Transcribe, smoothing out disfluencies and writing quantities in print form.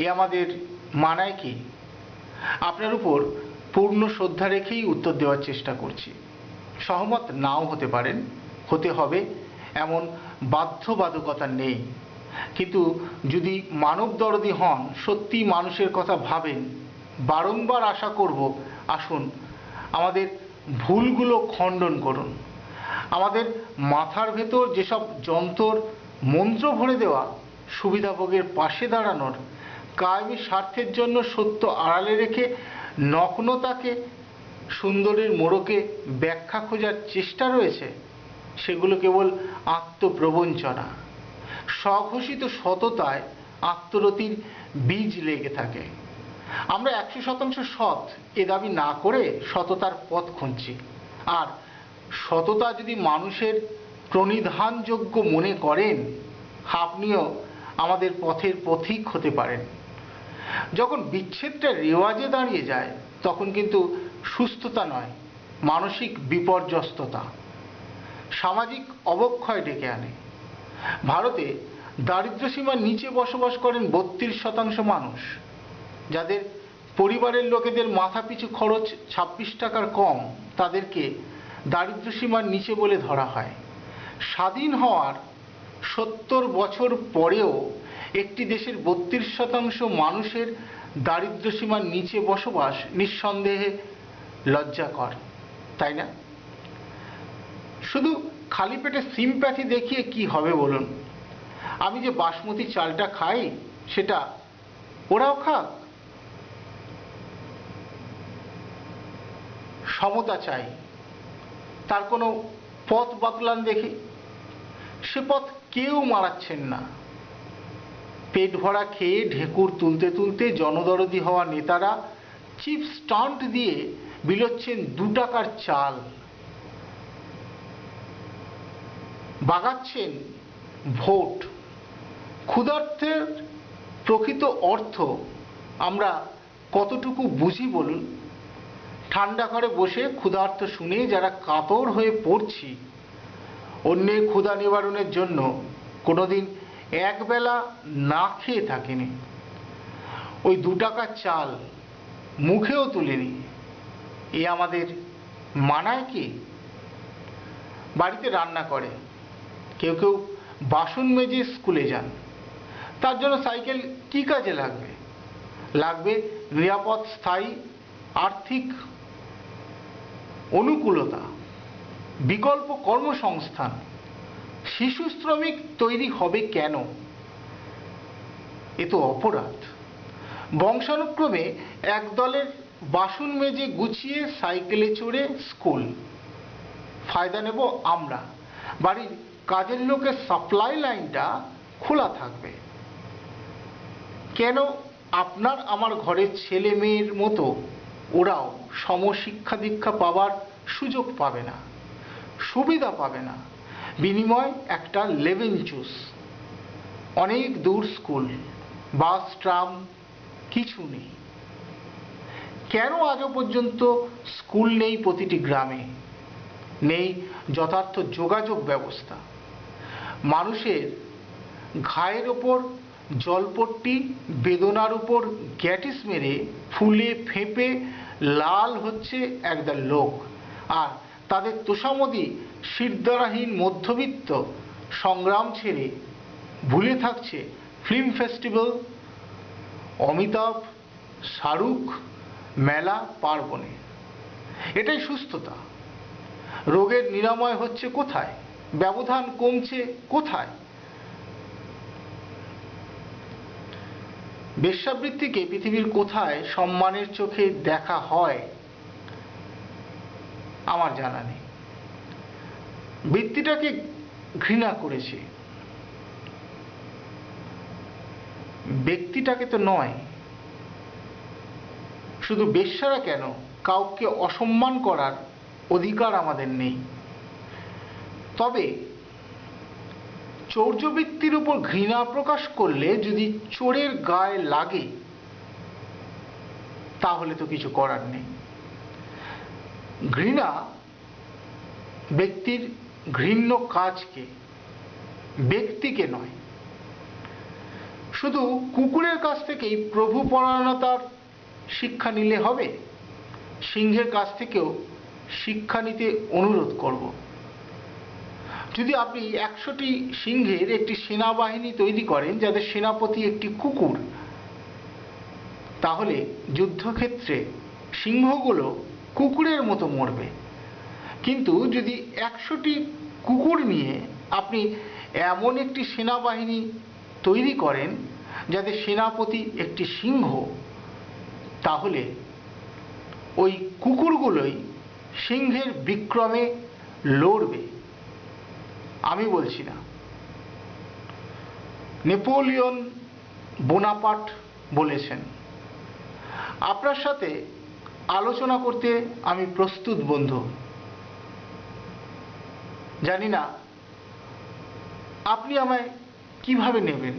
এ আমাদের মানায় কি? আপনার উপর পূর্ণ শ্রদ্ধা রেখেই উত্তর দেওয়ার চেষ্টা করছি। সহমত নাও হতে পারেন, হতে হবে এমন বাধ্যবাধকতা নেই। কিন্তু যদি মানব দরদী হন, সত্যি মানুষের কথা ভাবেন, বারংবার আশা করব, আসুন আমাদের ভুলগুলো খণ্ডন করুন। আমাদের মাথার ভেতর যেসব যন্ত্র মন্ত্র ভরে দেওয়া, সুবিধাভোগের পাশে দাঁড়ানোর, কায়েমি স্বার্থের জন্য সত্য আড়ালে রেখে নগ্নতাকে সুন্দরের মোড়কে ব্যাখ্যা খোঁজার চেষ্টা রয়েছে, সেগুলো কেবল আত্মপ্রবঞ্চনা। স্বঘোষিত সততায় আত্মরতির বীজ লেগে থাকে। আমরা 100% সৎ এ দাবি না করে সততার পথ খুঁজছি। আর সততা যদি মানুষের প্রণিধানযোগ্য মনে করেন, আপনিও আমাদের পথের পথিক হতে পারেন। যখন বিচ্ছেদটা রেওয়াজে দাঁড়িয়ে যায়, তখন কিন্তু সুস্থতা নয়, মানসিক বিপর্যস্ততা, সামাজিক অবক্ষয় ডেকে আনে। ভারতে দারিদ্র্যসীমার নিচে বসবাস করেন 32% মানুষ, যাদের পরিবারের লোকেদের মাথাপিছু খরচ 26 টাকার কম, তাদেরকে দারিদ্র্যসীমার নিচে বলে ধরা হয়। স্বাধীন হওয়ার 70 বছর পরেও একটি দেশের 32% মানুষের দারিদ্র্যসীমার নিচে বসবাস নিঃসন্দেহে লজ্জাকর, তাই না? শুধু খালি পেটে সিম্প্যাথি দেখিয়ে কি হবে বলুন? আমি যে বাসমতি চালটা খাই, সেটা ওরাও খাক। সমতা চাই, তার কোনো পথ বাতলান দেখি। সে পথ কেউ মারাচ্ছেন না। পেট ভরা খেয়ে ঢেকুর তুলতে তুলতে জনদরদি হওয়া নেতারা চিপ স্টান্ট দিয়ে বিলোচ্ছেন 2 টাকার চাল, বাগাচ্ছেন ভোট। ক্ষুধার্তের প্রকৃত অর্থ আমরা কতটুকু বুঝি বলুন? ঠান্ডা ঘরে বসে ক্ষুধার্ত শুনে যারা কাতর হয়ে পড়ছি, অন্যের ক্ষুধা নিবারণের জন্য কোনোদিন একবেলা না খেয়ে থাকেনি, ওই 2 টাকার চাল মুখেও তুলেনি, এ আমাদের মানায় কি? বাড়িতে রান্না করে, কেউ কেউ বাসন মেজে স্কুলে যান, তার জন্য সাইকেল কি কাজে লাগবে? লাগবে নিরাপদ, স্থায়ী আর্থিক অনুকূলতা, বিকল্প কর্মসংস্থান। শিশু শ্রমিক তৈরি হবে কেন? এ তো অপরাধ। বংশানুক্রমে এক দলের বাসন মেজে গুছিয়ে সাইকেলে চড়ে স্কুল, ফায়দা নেব আমরা, বাড়ির কাজের লোকের সাপ্লাই লাইনটা খোলা থাকবে। কেন আপনার আমার ঘরের ছেলে মেয়ের মতো ওরাও সমশিক্ষা দীক্ষা পাবার সুযোগ পাবে না, সুবিধা পাবে না? বিনিময় একটা লেভেন চুস, অনেক দূর স্কুল, বাস ট্রাম কিছু নেই। কেন আজও পর্যন্ত স্কুল নেই প্রতিটি গ্রামে? নেই যথার্থ যোগাযোগ ব্যবস্থা। মানুষের ঘায়ের ওপর জলপট্টি, বেদনার উপর গ্যাটিস মেরে ফুলে ফেঁপে লাল হচ্ছে একদল লোক, আর তাদের তোষামোদী শিরদাঁড়াহীন মধ্যবিত্ত সংগ্রাম ছেড়ে ভুলে থাকছে ফিল্ম ফেস্টিভ্যাল, অমিতাভ, শাহরুখ, মেলা, পার্বণে। এটাই সুস্থতা? রোগের নিরাময় হচ্ছে কোথায়? ব্যবধান কমছে কোথায়? বেশ্যাবৃত্তিকে পৃথিবীর কোথায় সম্মানের চোখে দেখা হয় আমার জানা নেই। বৃত্তিটাকে ঘৃণা করেছে, ব্যক্তিটাকে তো নয়। শুধু বেশ্যারা কেন, কাউকে অসম্মান করার অধিকার আমাদের নেই। তবে চৌর্যবৃত্তির উপর ঘৃণা প্রকাশ করলে যদি চোরের গায়ে লাগে, তাহলে তো কিছু করার নেই। ঘৃণা ব্যক্তির ঘৃণ্য কাজকে, ব্যক্তিকে নয়। শুধু কুকুরের কাছ থেকেই প্রভুপরায়ণতার শিক্ষা নিলে হবে, সিংহের কাছ থেকেও শিক্ষা নিতে অনুরোধ করব। যদি আপনি 100টি সিংহের একটি সেনাবাহিনী তৈরি করেন যাদের সেনাপতি একটি কুকুর, তাহলে যুদ্ধক্ষেত্রে সিংহগুলো কুকুরের মতো মরবে। কিন্তু যদি 100টি কুকুর নিয়ে আপনি এমন একটি সেনাবাহিনী তৈরি করেন যাদের সেনাপতি একটি সিংহ, তাহলে ওই কুকুরগুলোই সিংহের বিক্রমে লড়বে। আমি বলছি না, নেপোলিয়ন বোনাপার্ট বলেছেন। আপনার সাথে আলোচনা করতে আমি প্রস্তুত বন্ধু। জানি না আপনি আমায় কিভাবে নেবেন।